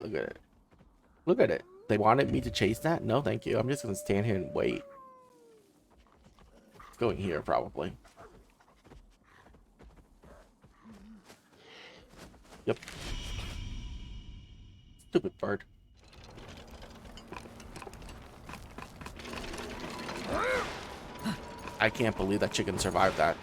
Look at it. Look at it. They wanted me to chase that? No, thank you. I'm just gonna stand here and wait. It's going here, probably. Yep. Stupid bird. I can't believe that chicken survived that.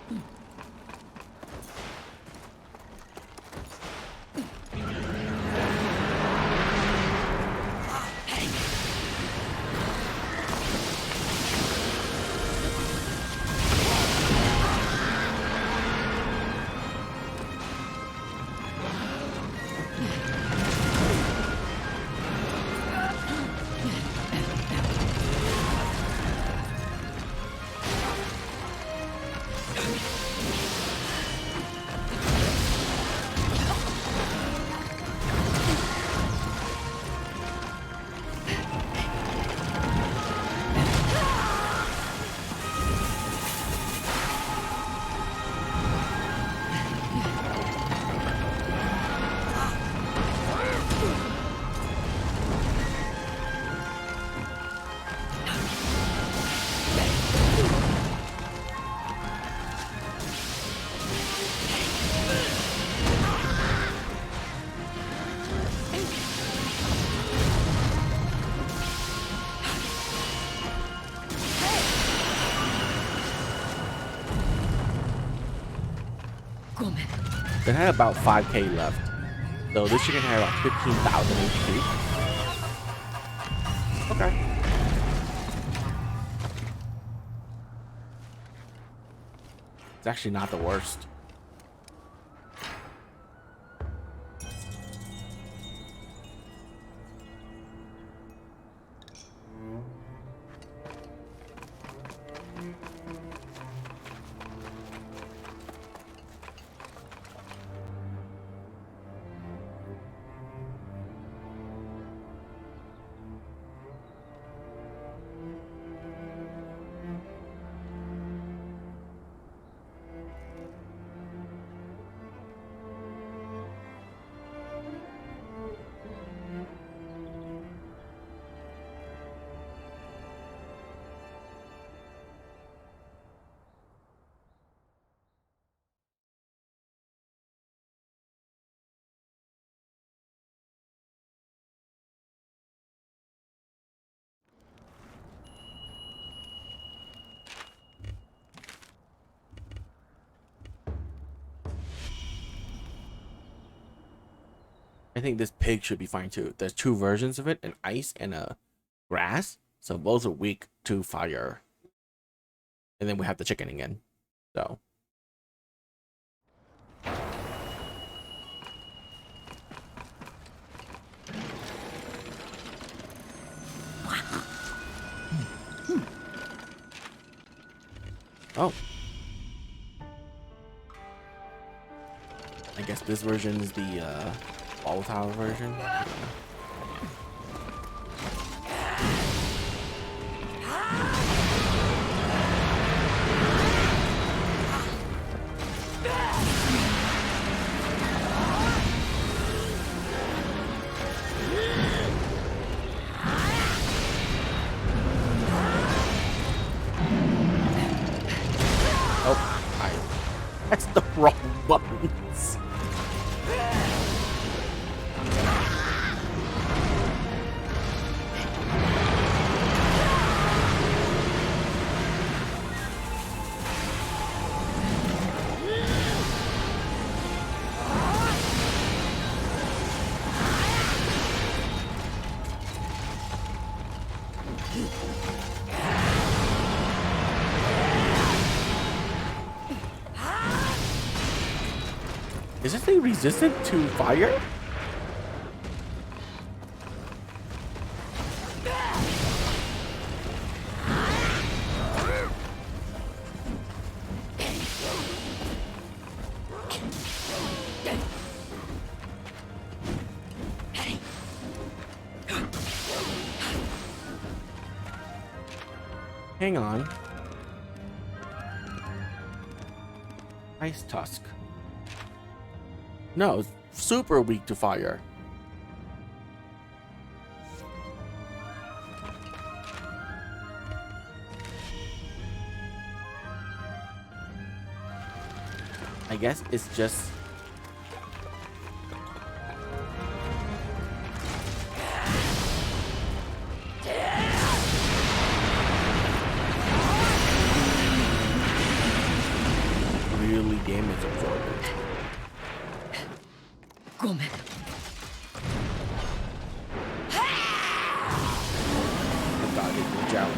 It had about 5k left. So this chicken had about 15,000 HP. Okay. It's actually not the worst. I think this pig should be fine too. There's two versions of it, an ice and a grass. So both are weak to fire. And then we have the chicken again. So. Oh. I guess this version is the volatile version. That's the wrong buttons. Is this thing resistant to fire? Hang on. Ice Tusk. No, it's super weak to fire. I guess it's just really damage absorbent. Oh god, it reach out.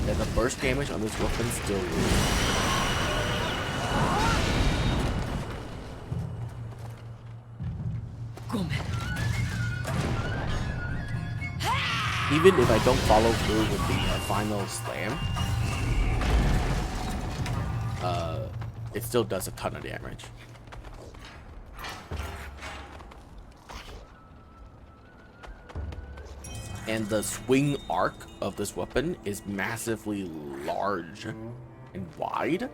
Yeah, the burst damage on this weapon still rules. Even if I don't follow through with the final slam, it still does a ton of damage. And the swing arc of this weapon is massively large and wide,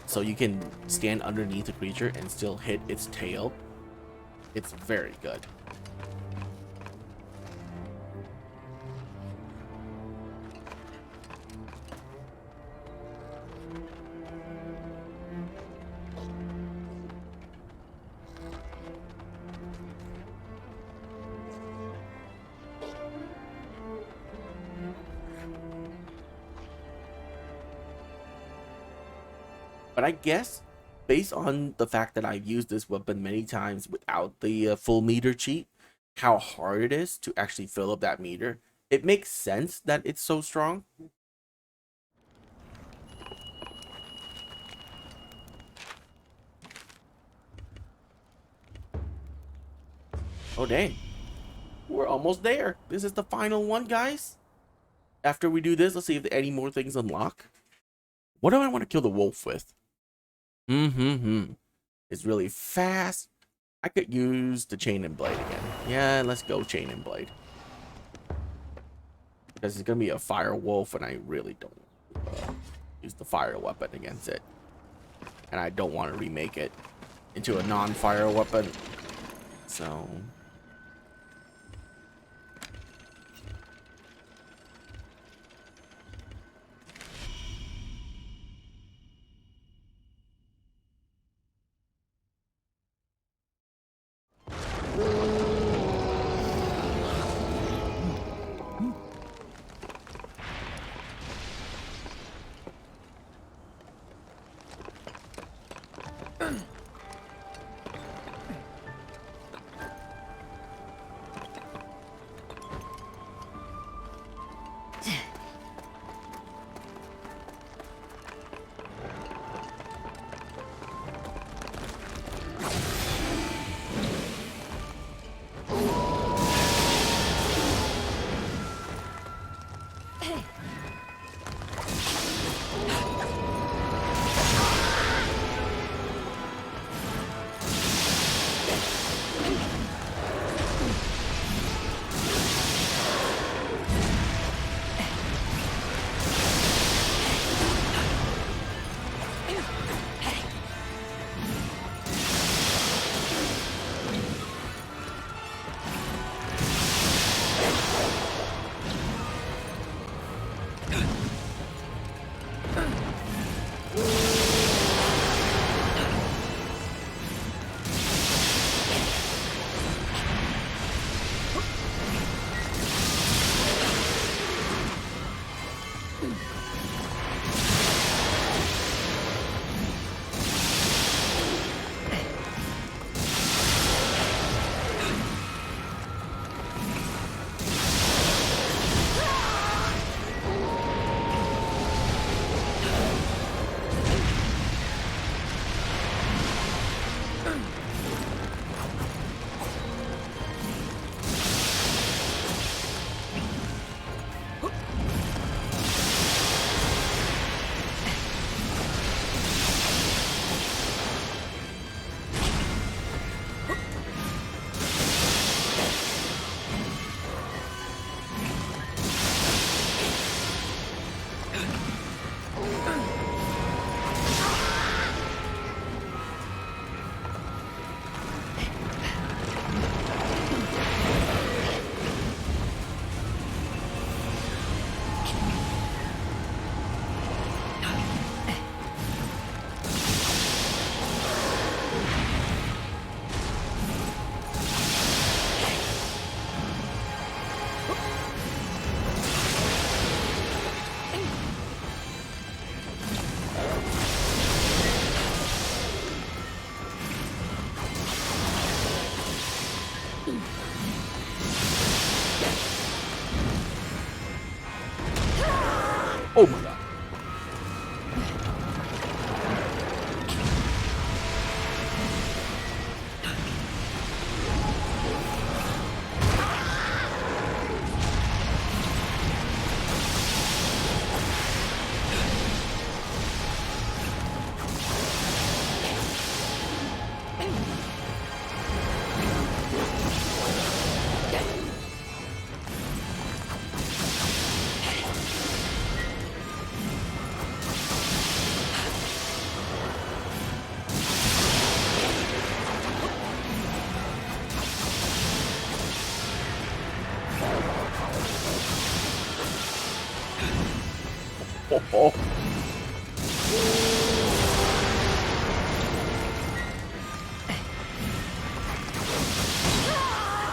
so you can stand underneath a creature and still hit its tail. It's very good. But I guess, based on the fact that I've used this weapon many times without the full meter cheat, how hard it is to actually fill up that meter, it makes sense that it's so strong. Oh dang, we're almost there. This is the final one, guys. After we do this, let's see if any more things unlock. What do I want to kill the wolf with? It's really fast. I could use the chain and blade again. Yeah, let's go chain and blade. Because it's gonna be a fire wolf, and I really don't use the fire weapon against it. And I don't want to remake it into a non-fire weapon. So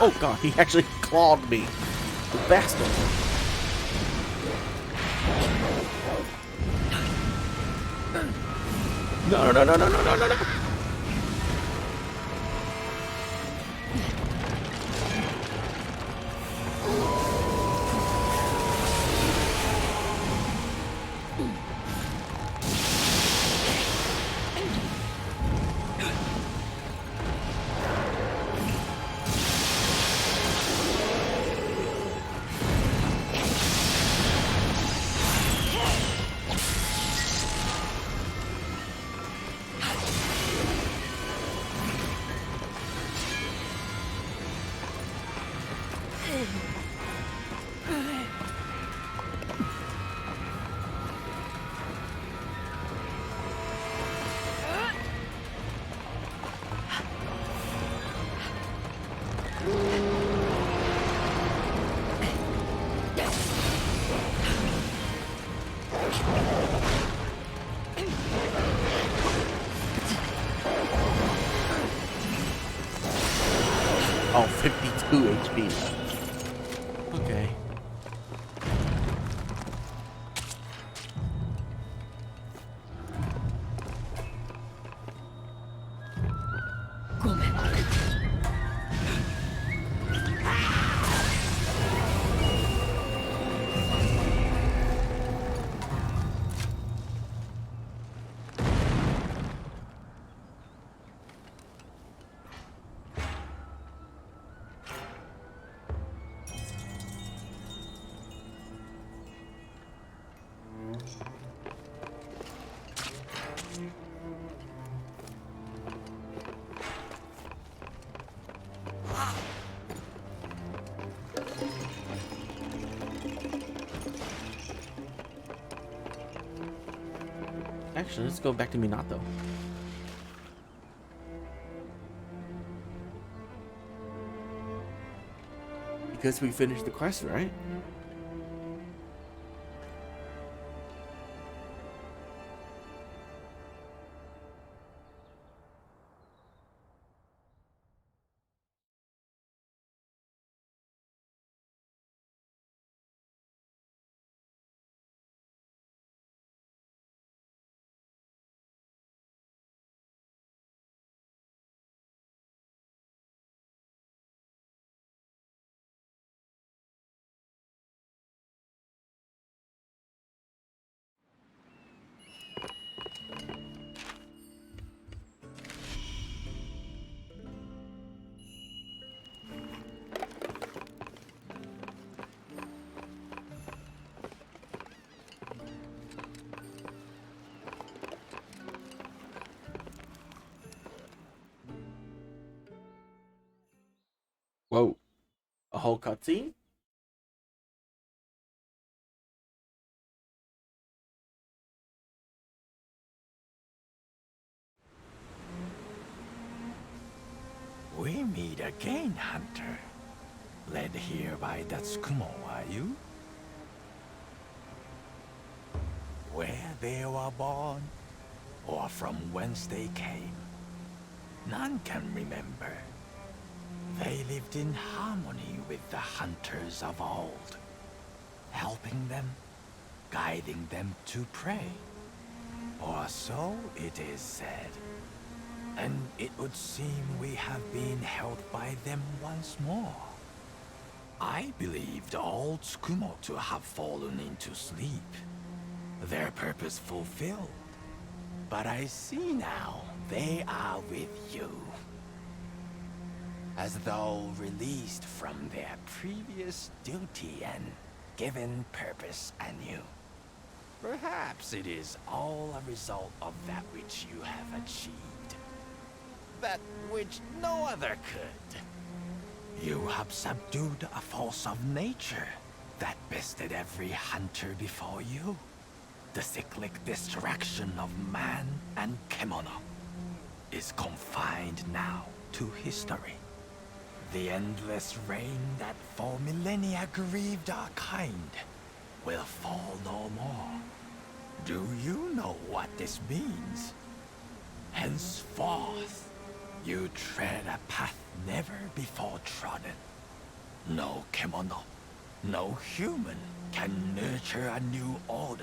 Oh god, he actually clawed me. The bastard. No, no, no, no, no, no, no, no. Oh, 52 HP left. Okay. Actually, let's go back to Minato. Because we finished the quest, right? Whoa. A whole cutscene? We meet again, Hunter. Led here by Datsukumo, are you? Where they were born, or from whence they came, none can remember. They lived in harmony with the hunters of old, helping them, guiding them to prey. Or so it is said. And it would seem we have been held by them once more. I believed all Tsukumo to have fallen into sleep, their purpose fulfilled. But I see now they are with you. As though released from their previous duty and given purpose anew. Perhaps it is all a result of that which you have achieved. That which no other could. You have subdued a force of nature that bested every hunter before you. The cyclic distraction of man and kimono is confined now to history. The endless rain that for millennia grieved our kind will fall no more. Do you know what this means? Henceforth, you tread a path never before trodden. No kimono, no human can nurture a new order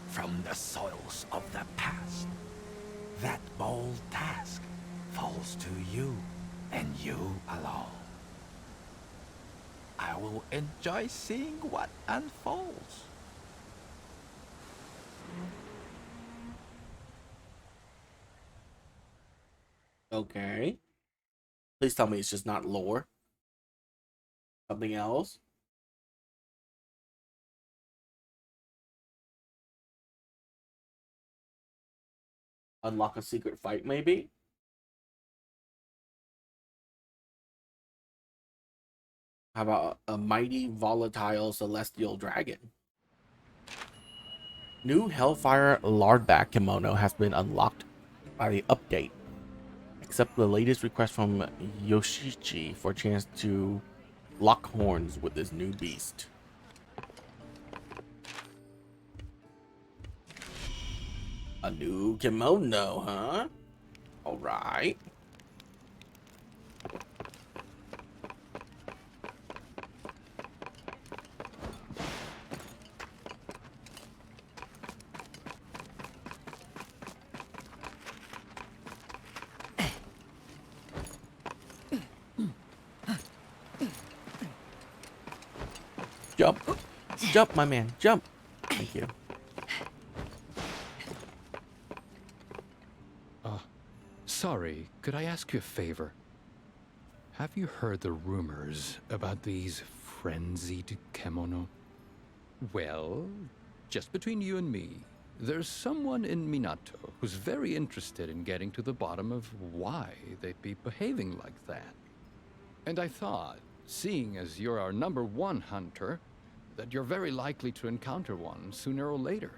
from the soils of the past. That bold task falls to you, and you alone. I will enjoy seeing what unfolds. Okay. Please tell me it's just not lore. Something else. Unlock a secret fight, maybe? How about a mighty, volatile celestial dragon? New Hellfire Lardback kimono has been unlocked by the update. Accept the latest request from Yoshichi for a chance to lock horns with this new beast. A new kimono, huh? Alright. Jump. Jump, my man. Jump. Thank you. Sorry, could I ask you a favor? Have you heard the rumors about these frenzied kimono? Well, just between you and me, there's someone in Minato who's very interested in getting to the bottom of why they'd be behaving like that. And I thought, seeing as you're our #1 hunter, that you're very likely to encounter one sooner or later.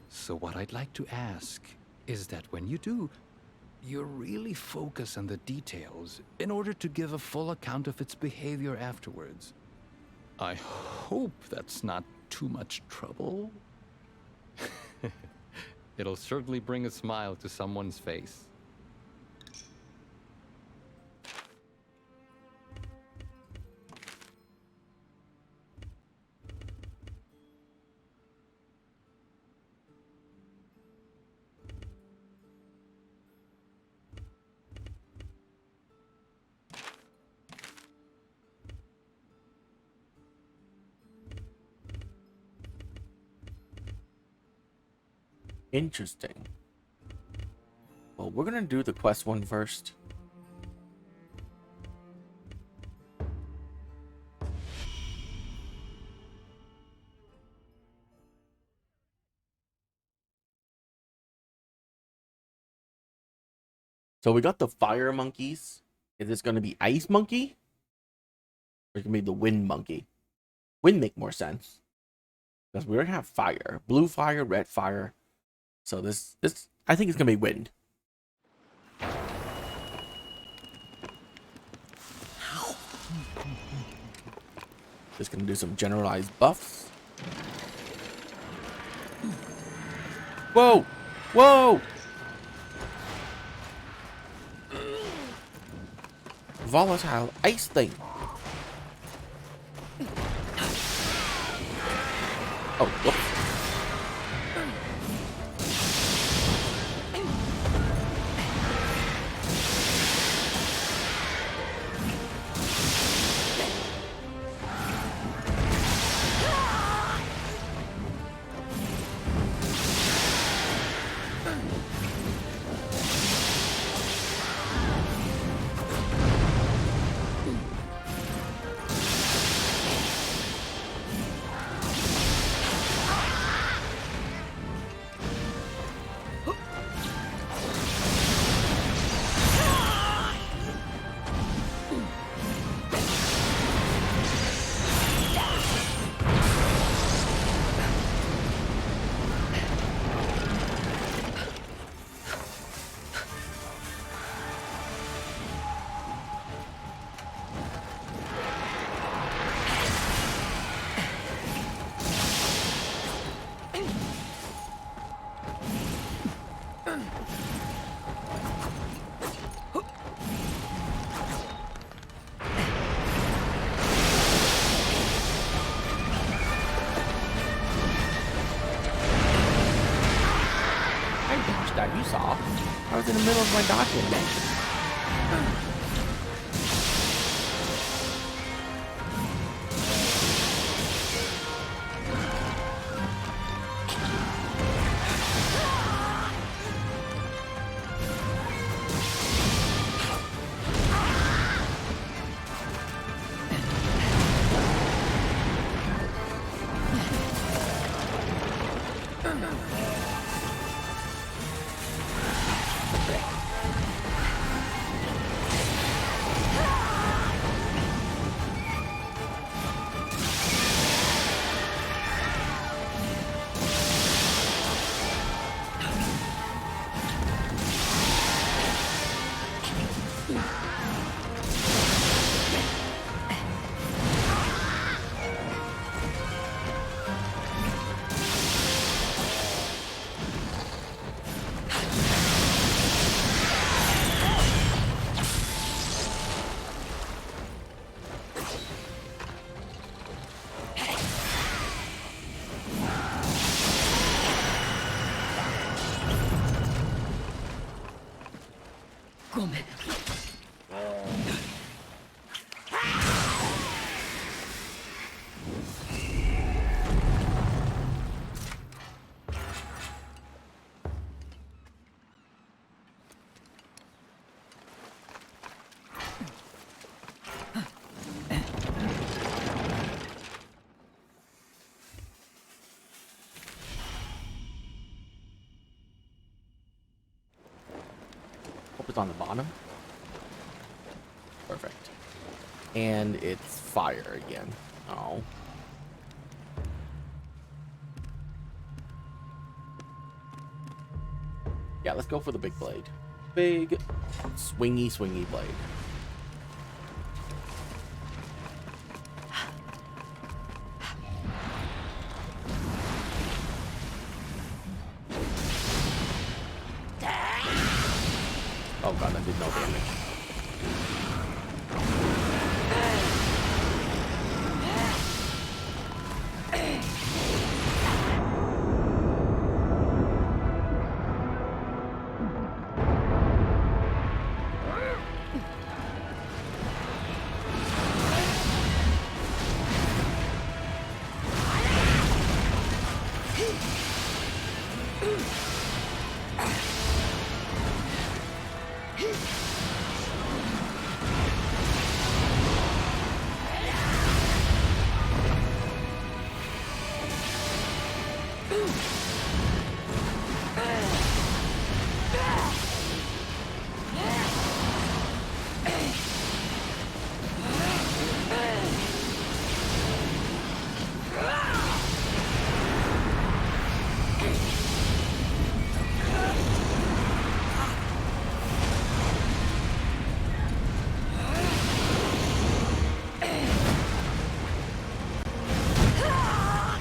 So what I'd like to ask is that when you do, you really focus on the details in order to give a full account of its behavior afterwards. I hope that's not too much trouble. It'll certainly bring a smile to someone's face. Interesting. Well, we're gonna do the quest one first. So we got the fire monkeys. Is this gonna be ice monkey? Or it can be the wind monkey? Wind make more sense. Because we already have fire. Blue fire, red fire. So this I think it's gonna be wind. Just gonna do some generalized buffs. Whoa! Whoa! Volatile ice thing. Oh, whoops. I was in the middle of my dodge animation. Hope it's on the bottom. Perfect. And it's fire again. Oh. Yeah, let's go for the big blade. Big, swingy blade. Oh god, that did no damage.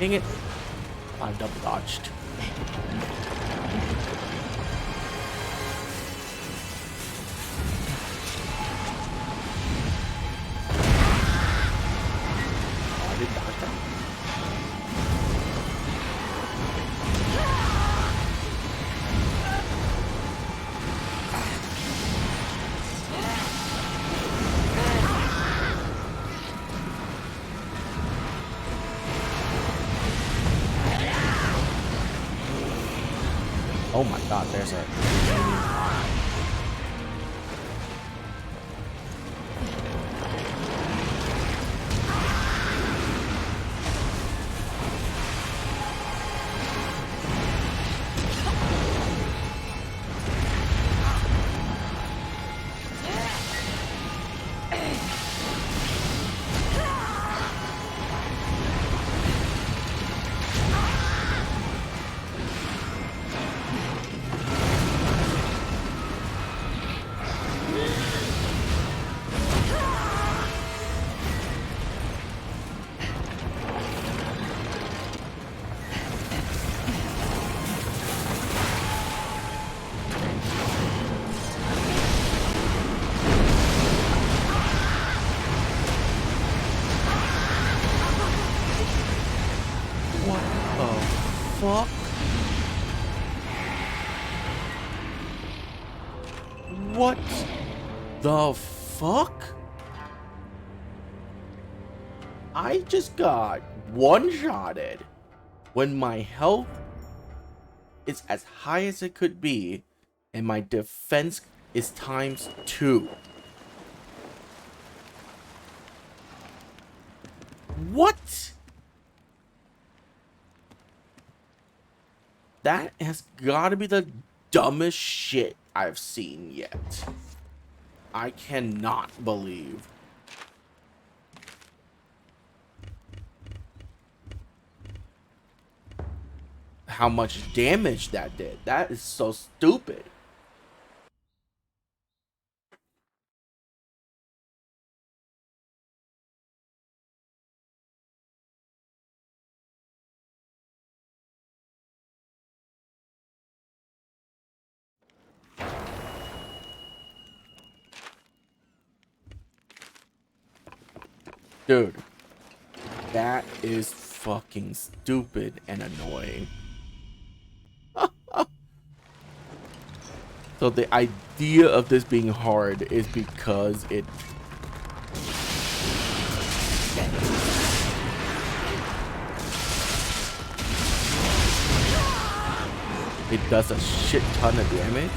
Dang it. I double dodged. Oh, I didn't dodge that. Oh my god, there's a... What the fuck? I just got one-shotted when my health is as high as it could be and my defense is ×2. What? That has got to be the dumbest shit I've seen yet. I cannot believe. How much damage that did. That is so stupid. Dude, that is fucking stupid and annoying. So the idea of this being hard is because it does a shit ton of damage.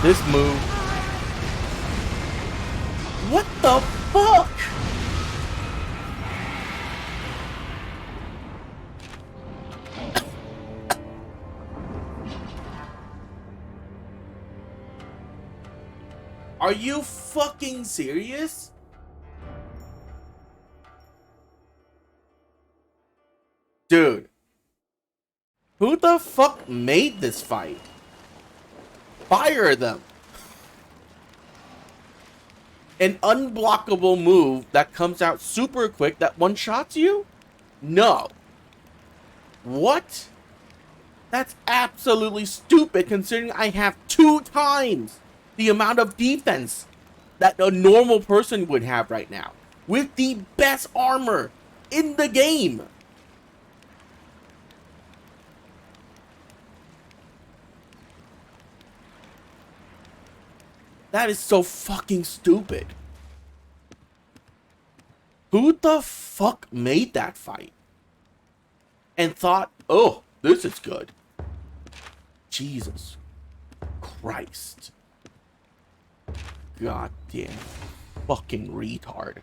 This move. What the fuck? Are you fucking serious? Dude. Who the fuck made this fight? Fire them. An unblockable move that comes out super quick that one-shots you? No. What? That's absolutely stupid considering I have 2 times the amount of defense that a normal person would have right now with the best armor in the game. That is so fucking stupid. Who the fuck made that fight? And thought, oh, this is good. Jesus Christ. Goddamn fucking retard.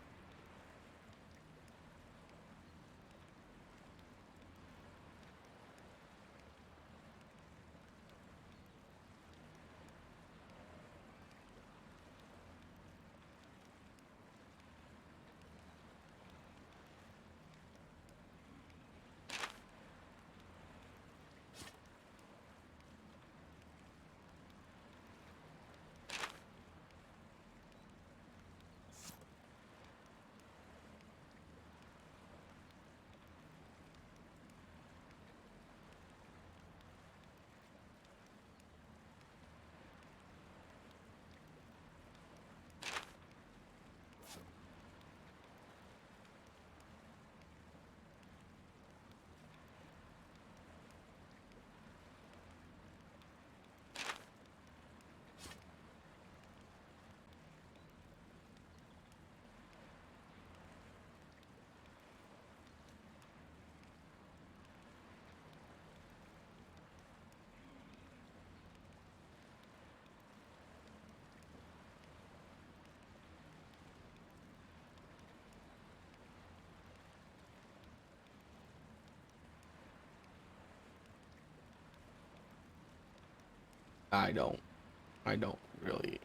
I don't really.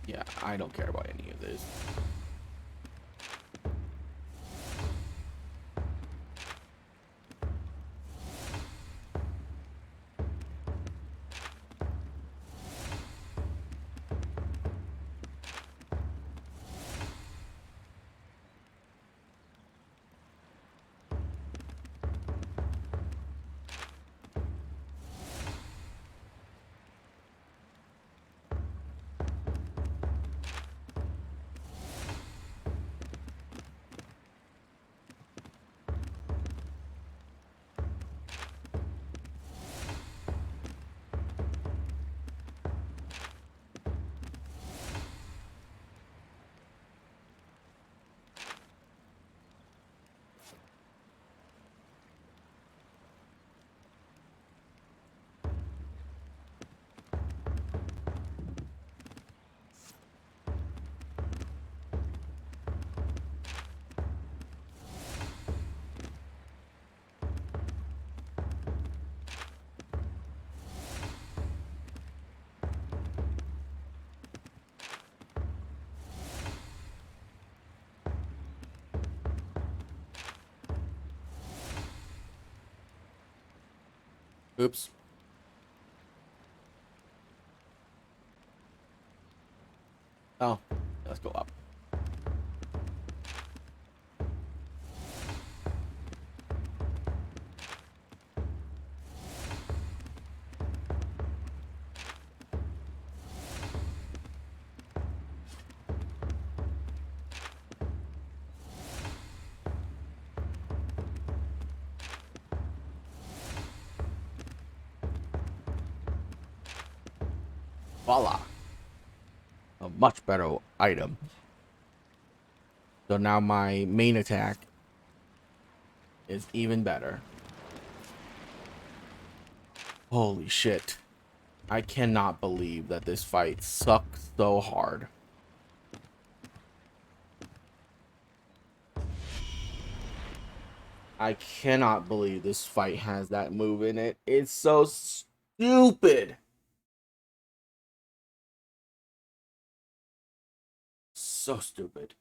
Yeah, I don't care about any of this. Oops. Oh, let's go up. Voila. A much better item. So now my main attack is even better. Holy shit. I cannot believe that this fight sucks so hard. I cannot believe this fight has that move in it. It's so stupid. So stupid.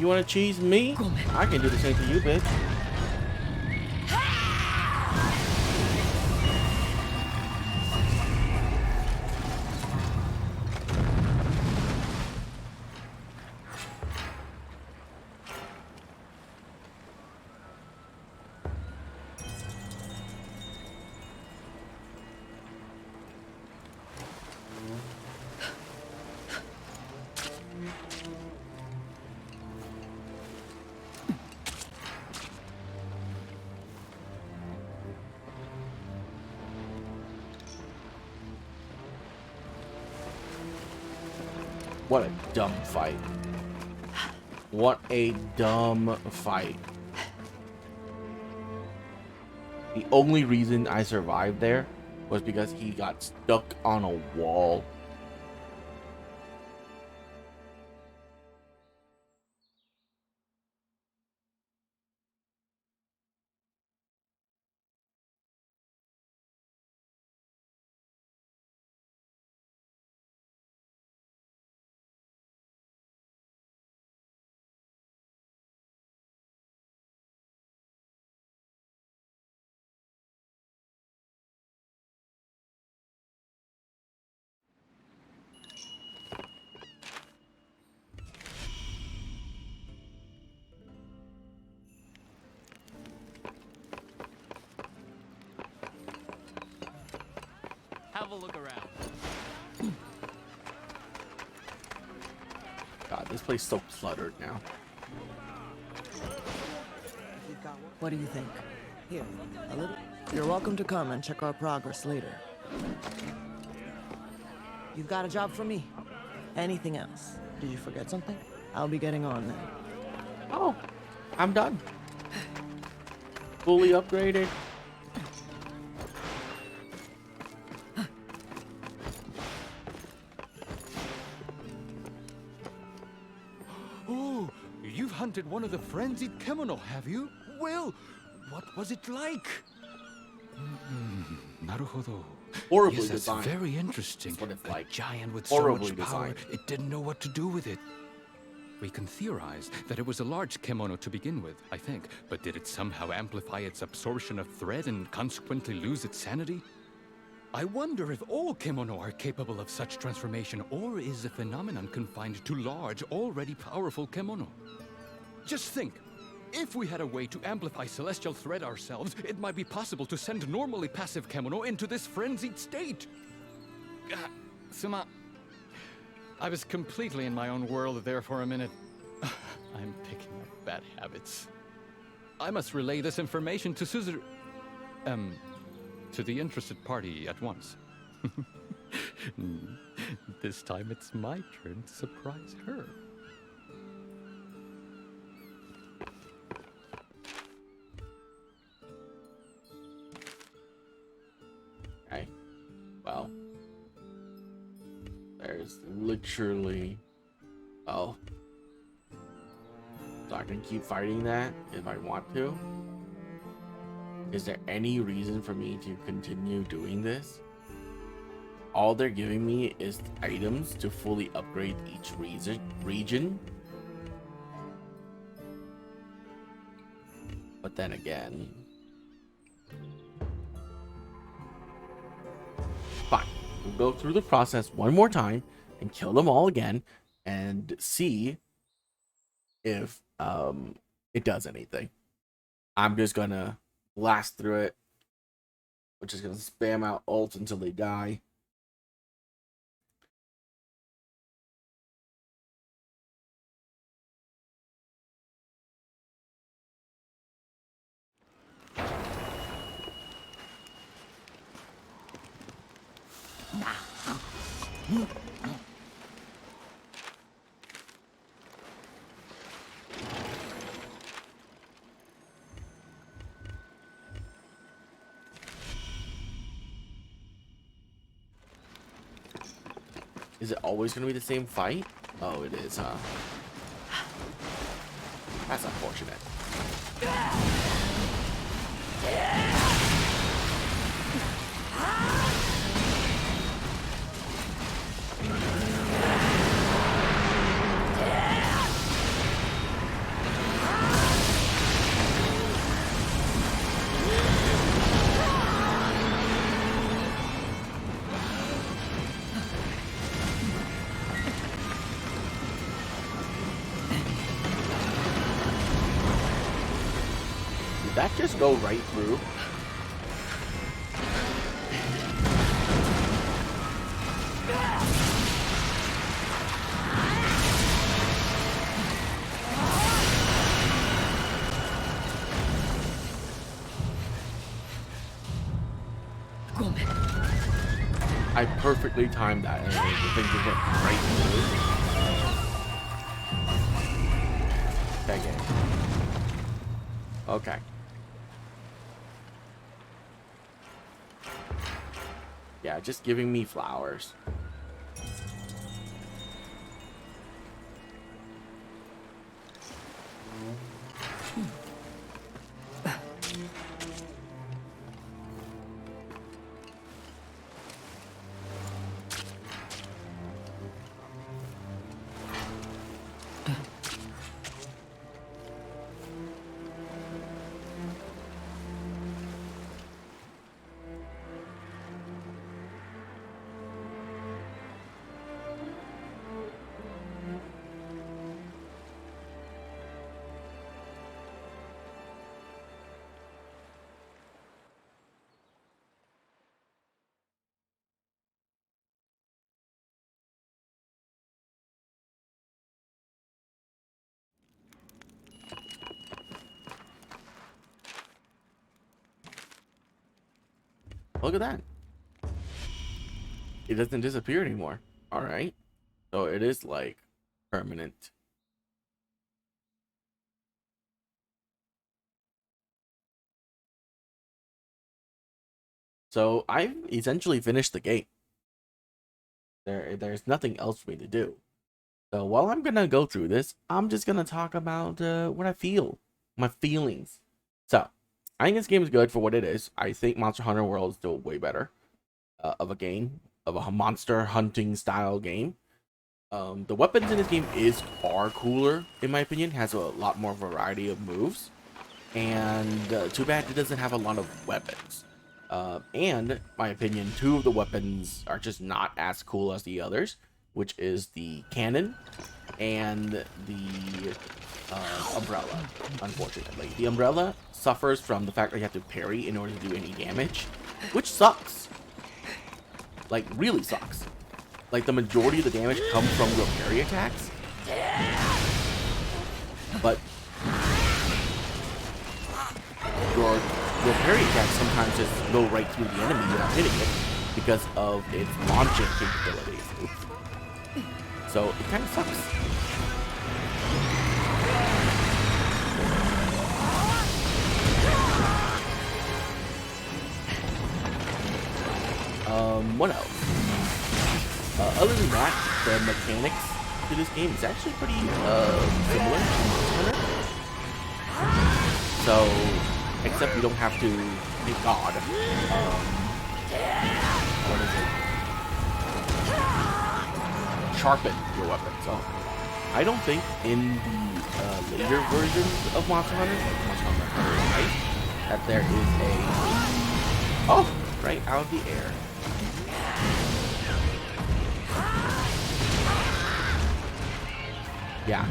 You wanna cheese me? I can do the same to you, bitch. What a dumb fight. What a dumb fight. The only reason I survived there was because he got stuck on a wall. Have a look around. God, this place is so cluttered now. What do you think? Here, a little. You're welcome to come and check our progress later. You've got a job for me. Anything else? Did you forget something? I'll be getting on then. Oh, I'm done. Fully upgraded. Oh, you've hunted one of the frenzied kemono, have you? Well, what was it like? Naruhodo. Horribly Yes, that's designed. very interesting. That's what it's A like. giant with Horribly so much power, designed. it didn't know what to do with it. We can theorize that it was a large kemono to begin with, I think. But did it somehow amplify its absorption of thread and consequently lose its sanity? I wonder if all kemono are capable of such transformation, or is the phenomenon confined to large, already powerful kemono? Just think. If we had a way to amplify celestial thread ourselves, it might be possible to send normally passive kemono into this frenzied state. Suma, I was completely in my own world there for a minute. I'm picking up bad habits. I must relay this information to to the interested party at once. This time it's my turn to surprise her. Okay. Well. There's literally... Oh. So I can keep fighting that if I want to. Is there any reason for me to continue doing this? All they're giving me is items to fully upgrade each region. But then again... Fine. We'll go through the process one more time and kill them all again and see if it does anything. I'm just gonna blast through it. We're just gonna spam out ults until they die. Is it always going to be the same fight? Oh, it is, huh? That's unfortunate. just go right through. I perfectly timed that, and the thing just went right through. Okay, game. Okay. Yeah, just giving me flowers. Look at that. It doesn't disappear anymore. All right. So it is like permanent. So I've essentially finished the game. There's nothing else for me to do. So while I'm gonna go through this, I'm just gonna talk about what I feel, my feelings. So I think this game is good for what it is. I think Monster Hunter World is still way better of a game, of a monster hunting style game. The weapons in this game are cooler in my opinion. Has a lot more variety of moves, and too bad it doesn't have a lot of weapons. And my opinion, two of the weapons are just not as cool as the others, which is the cannon and the umbrella. Unfortunately, the umbrella suffers from the fact that you have to parry in order to do any damage, which sucks. Like, really sucks. Like, the majority of the damage comes from your parry attacks, but your parry attacks sometimes just go right through the enemy without hitting it because of its launching capabilities. Oops. So it kind of sucks. What else? Other than that, the mechanics to this game is actually pretty similar to Monster Hunter. So, except you don't have to, thank God, what is it? Sharpen your weapon. So, I don't think in the later versions of Monster Hunter, like Monster Hunter Rise, that there is a, oh, right out of the air. Yeah.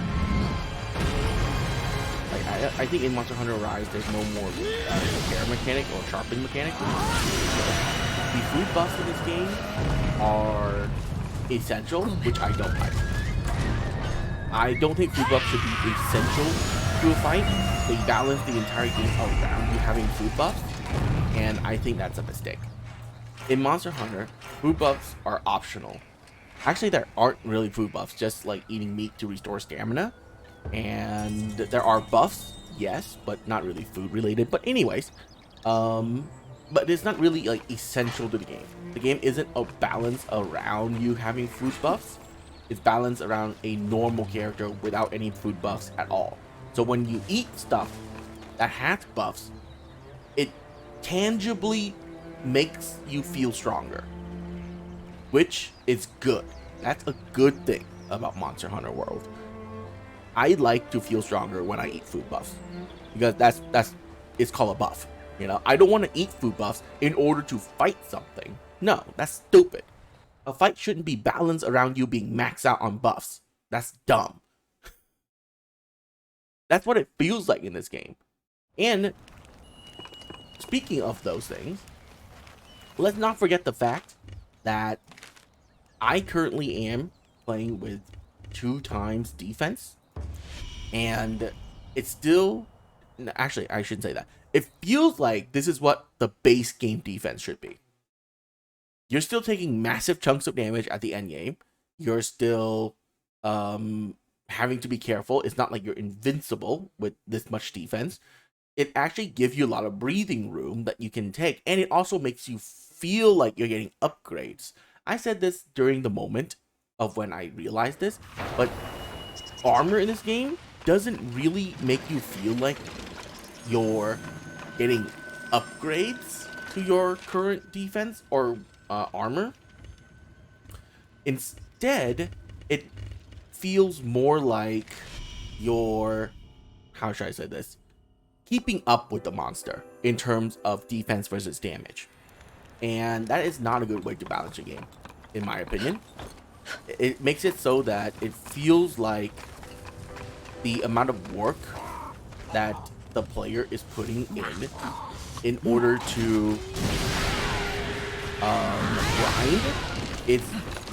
Like, I think in Monster Hunter Rise, there's no more repair mechanic or sharpen mechanic. The food buffs in this game are essential, which I don't like. I don't think food buffs should be essential to a fight. They balance the entire game around you having food buffs, and I think that's a mistake. In Monster Hunter, food buffs are optional. Actually, there aren't really food buffs, just like eating meat to restore stamina. And there are buffs, yes, but not really food related. But anyways, but it's not really like essential to the game. The game isn't a balance around you having food buffs. It's balanced around a normal character without any food buffs at all. So when you eat stuff that has buffs, it tangibly makes you feel stronger, which is good. That's a good thing about Monster Hunter World. I like to feel stronger when I eat food buffs because that's it's called a buff. You know, I don't want to eat food buffs in order to fight something. No, that's stupid. A fight shouldn't be balanced around you being maxed out on buffs. That's dumb. That's what it feels like in this game. And speaking of those things, let's not forget the fact that I currently am playing with 2 times defense, and it's still, actually, I shouldn't say that. It feels like this is what the base game defense should be. You're still taking massive chunks of damage at the end game. You're still having to be careful. It's not like you're invincible with this much defense. It actually gives you a lot of breathing room that you can take, and it also makes you feel like you're getting upgrades. I said this during the moment of when I realized this, but armor in this game doesn't really make you feel like you're getting upgrades to your current defense or armor. Instead, it feels more like you're, how should I say this, keeping up with the monster in terms of defense versus damage. And that is not a good way to balance a game, in my opinion. It makes it so that it feels like the amount of work that the player is putting in order to grind is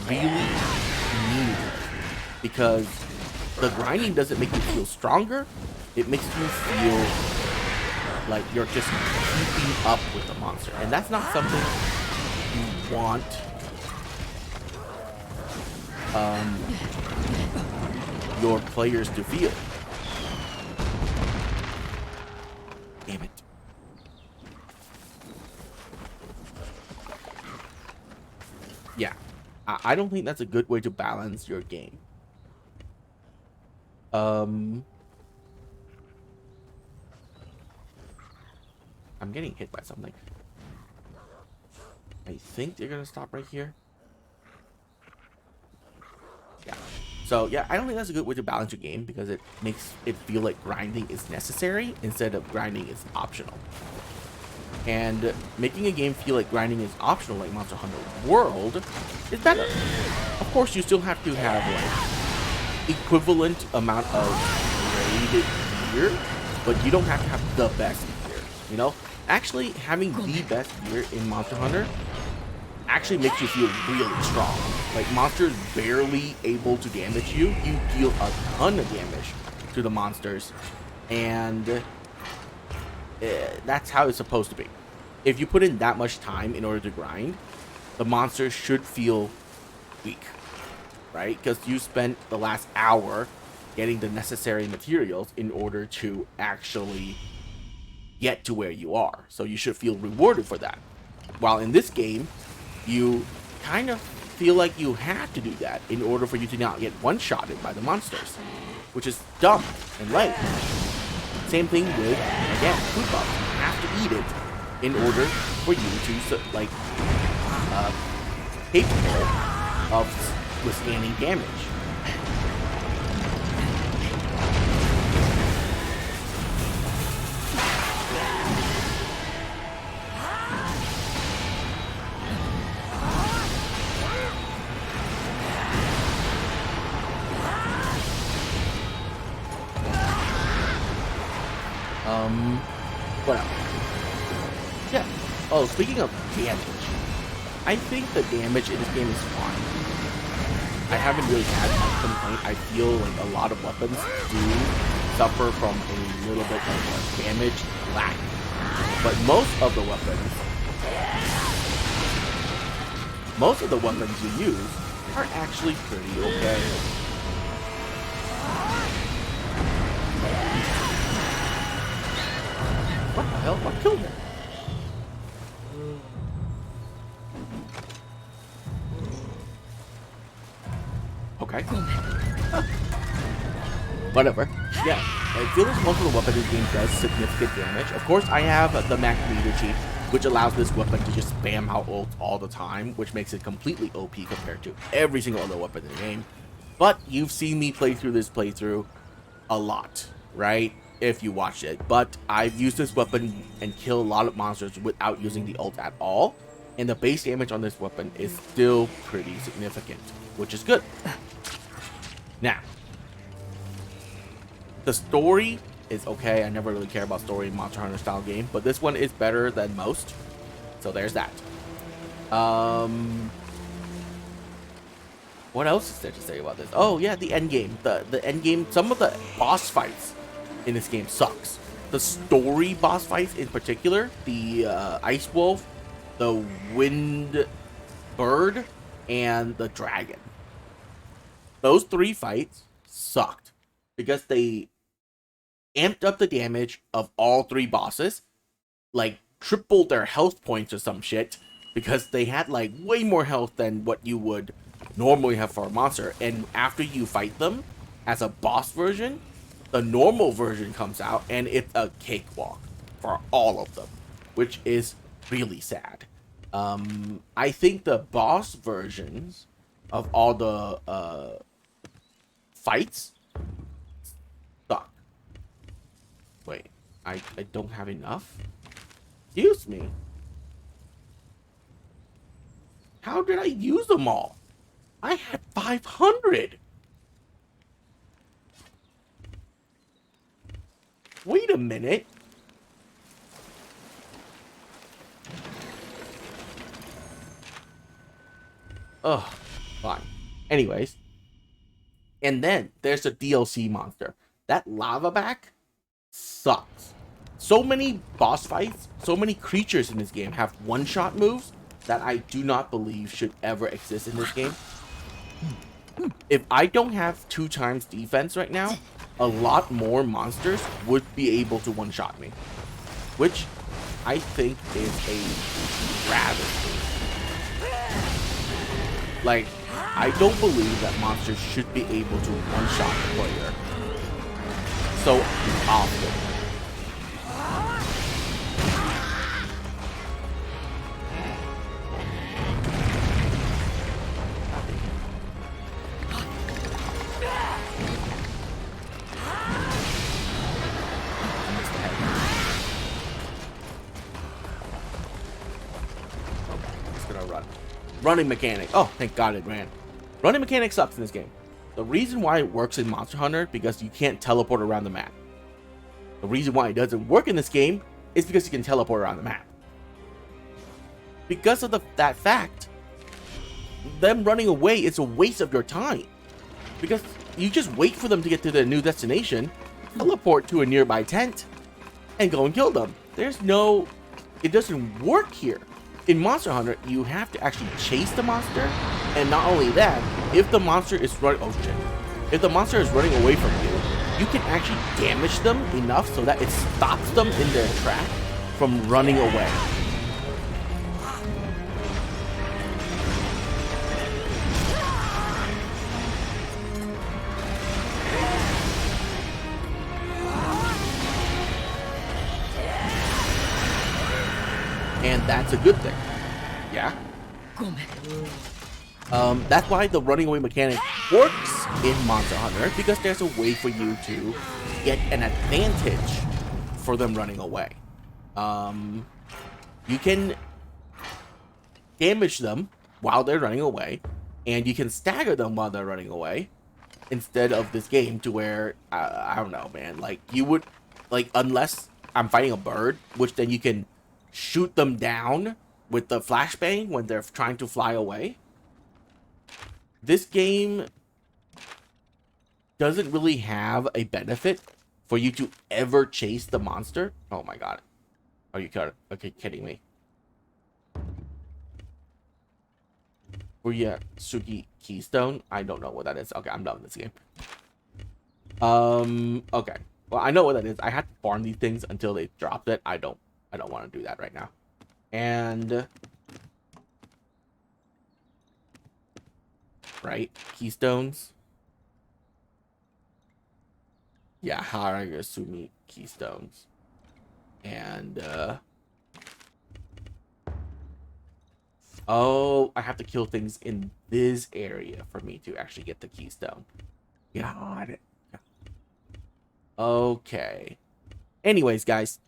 really needed, because the grinding doesn't make you feel stronger. It makes you feel like you're just keeping up with the monster, and that's not something you want your players to feel. Damn it. Yeah, I don't think that's a good way to balance your game. I'm getting hit by something. I think they're gonna stop right here. Yeah. So yeah, I don't think that's a good way to balance your game, because it makes it feel like grinding is necessary instead of grinding is optional. And making a game feel like grinding is optional, like Monster Hunter World, is better. Of course, you still have to have like equivalent amount of raid gear, but you don't have to have the best gear. You know, actually having the best gear in Monster Hunter actually makes you feel really strong. Like, monsters barely able to damage you, you deal a ton of damage to the monsters, and that's how it's supposed to be. If you put in that much time in order to grind, the monsters should feel weak, right? Because you spent the last hour getting the necessary materials in order to actually get to where you are. So you should feel rewarded for that. While in this game, you kind of feel like you have to do that in order for you to not get one-shotted by the monsters, which is dumb and lame. Same thing with, again, food buffs. You have to eat it in order for you to, like, capable of withstanding damage. What else? Yeah. Oh, speaking of damage, I think the damage in this game is fine. I haven't really had much complaint. I feel like a lot of weapons do suffer from a little bit of damage lack, but most of the weapons you use are actually pretty okay. What the hell? What killed him? Okay. Whatever. Yeah, I feel like most of the weapon in this game does significant damage. Of course, I have the max meter cheat, which allows this weapon to just spam out ults all the time, which makes it completely OP compared to every single other weapon in the game. But you've seen me play through this playthrough a lot, right? If you watched it. But I've used this weapon and killed a lot of monsters without using the ult at all, and the base damage on this weapon is still pretty significant, which is good. Now, the story is okay. I never really care about story in Monster Hunter style game, but this one is better than most. So there's that. What else is there to say about this? Oh yeah, the end game. The end game. Some of the boss fights in this game sucks. The story boss fights in particular, the Ice Wolf, the Wind Bird, and the Dragon. Those 3 fights sucked because they amped up the damage of all 3 bosses, like tripled their health points or some shit, because they had like way more health than what you would normally have for a monster. And after you fight them as a boss version, the normal version comes out and it's a cakewalk for all of them, which is really sad. I think the boss versions of all the fights suck. Wait, I don't have enough? Excuse me. How did I use them all? I had 500. Wait a minute. Ugh, fine. Anyways. And then there's a DLC monster. That lava back sucks. So many boss fights, so many creatures in this game have one-shot moves that I do not believe should ever exist in this game. If I don't have 2 times defense right now, a lot more monsters would be able to one-shot me, which I think is a travesty. Like, I don't believe that monsters should be able to one-shot the player so often. Running mechanic. Oh, thank God it ran. Running mechanic sucks in this game. The reason why it works in Monster Hunter because you can't teleport around the map. The reason why it doesn't work in this game is because you can teleport around the map. Because of that fact, them running away is a waste of your time. Because you just wait for them to get to their new destination, teleport to a nearby tent, and go and kill them. It doesn't work here. In Monster Hunter, you have to actually chase the monster, and not only that, if the monster is running away from you, you can actually damage them enough so that it stops them in their track from running away. And that's a good thing. Yeah? That's why the running away mechanic works in Monster Hunter, because there's a way for you to get an advantage for them running away. You can damage them while they're running away, and you can stagger them while they're running away, instead of this game to where, I don't know, man, like, you would, like, unless I'm fighting a bird, which then you can shoot them down with the flashbang when they're trying to fly away. This game doesn't really have a benefit for you to ever chase the monster. Oh my God. Are you kidding me? Suki Keystone? I don't know what that is. Okay, I'm done with this game. Okay. Well, I know what that is. I had to farm these things until they dropped it. I don't want to do that right now. And right, keystones. Yeah, Haragasumi keystones. And oh, I have to kill things in this area for me to actually get the keystone. Got it. Okay. Anyways, guys,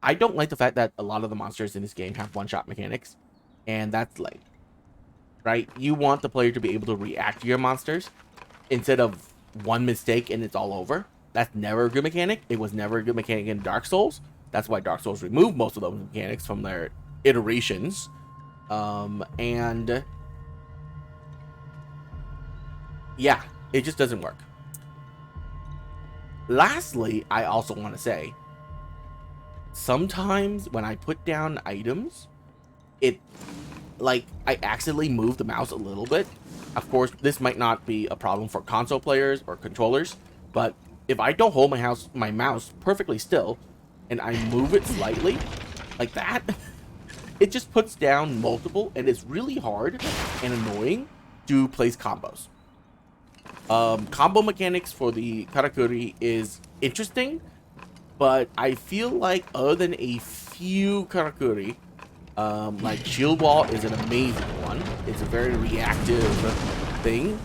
I don't like the fact that a lot of the monsters in this game have one-shot mechanics, and that's right? You want the player to be able to react to your monsters instead of one mistake and it's all over. That's never a good mechanic. It was never a good mechanic in Dark Souls. That's why Dark Souls removed most of those mechanics from their iterations. And yeah, it just doesn't work. Lastly, I also want to say, sometimes when I put down items, it, like, I accidentally move the mouse a little bit. Of course, this might not be a problem for console players or controllers, but if I don't hold my mouse perfectly still and I move it slightly like that, it just puts down multiple, and it's really hard and annoying to place combos. Combo mechanics for the karakuri is interesting, but I feel like other than a few karakuri, like Shield Wall is an amazing one. It's a very reactive thing.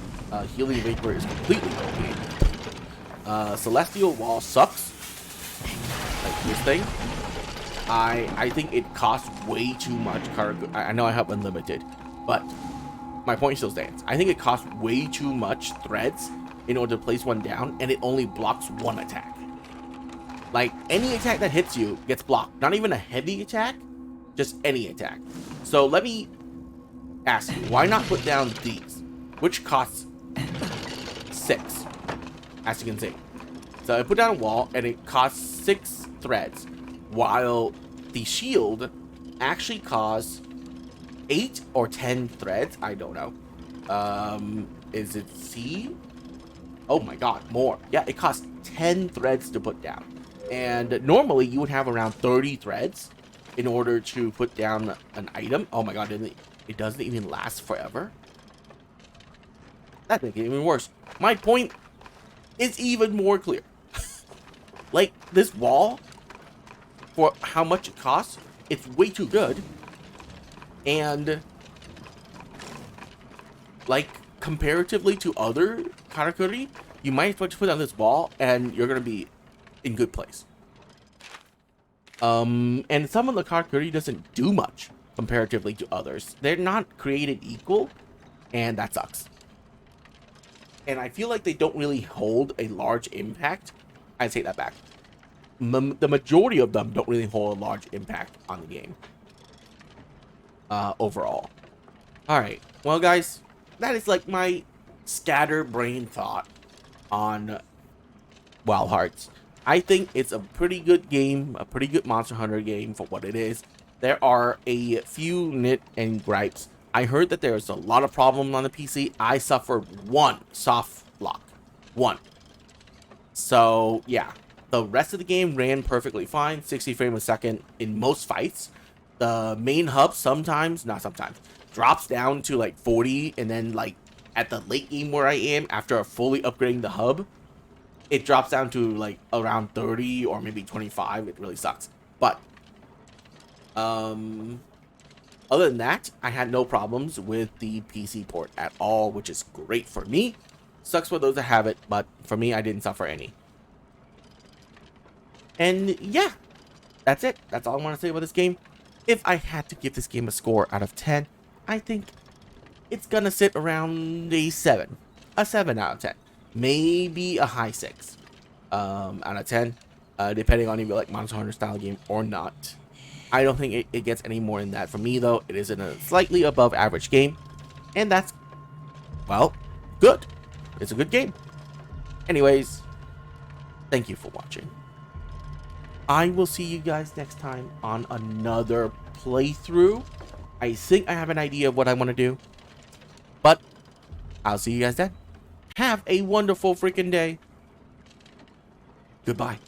Healing Vapor is completely broken. Celestial Wall sucks. Like this thing. I think it costs way too much karakuri. I know I have unlimited, but my point still stands. I think it costs way too much threads in order to place one down, and it only blocks one attack. Like, any attack that hits you gets blocked. Not even a heavy attack, just any attack. So let me ask you, why not put down these, which costs 6, as you can see. So I put down a wall, and it costs 6 threads, while the shield actually costs 8 or 10 threads. I don't know. Is it C? Oh my god, more. Yeah, it costs 10 threads to put down. And normally you would have around 30 threads in order to put down an item. Oh my god, it doesn't even last forever. That makes it even worse. My point is even more clear. Like, this wall, for how much it costs, it's way too good. And, like, comparatively to other karakuri, you might as well just put on this wall and you're gonna be in good place. And some of the karakuri doesn't do much comparatively to others. They're not created equal, and that sucks. And I feel like they don't really hold a large impact. I take that back. The majority of them don't really hold a large impact on the game. Overall. Alright, well guys, that is like my scatterbrain thought on Wild Hearts. I think it's a pretty good game, a pretty good Monster Hunter game for what it is. There are a few nit and gripes. I heard that there's a lot of problems on the PC. I suffered one soft lock. One. So, yeah. The rest of the game ran perfectly fine, 60 frames a second in most fights. The main hub drops down to like 40, and then like at the late game where I am, after fully upgrading the hub, it drops down to like around 30 or maybe 25. It really sucks. But other than that, I had no problems with the PC port at all, which is great for me. Sucks for those that have it, but for me, I didn't suffer any. And yeah, that's it. That's all I want to say about this game. If I had to give this game a score out of 10, I think it's gonna sit around a 7. A 7 out of 10. Maybe a high 6 out of 10, depending on if you like Monster Hunter style game or not. I don't think it gets any more than that. For me, though, it is in a slightly above average game, and that's, well, good. It's a good game. Anyways, thank you for watching. I will see you guys next time on another playthrough. I think I have an idea of what I want to do, but I'll see you guys then. Have a wonderful freaking day. Goodbye.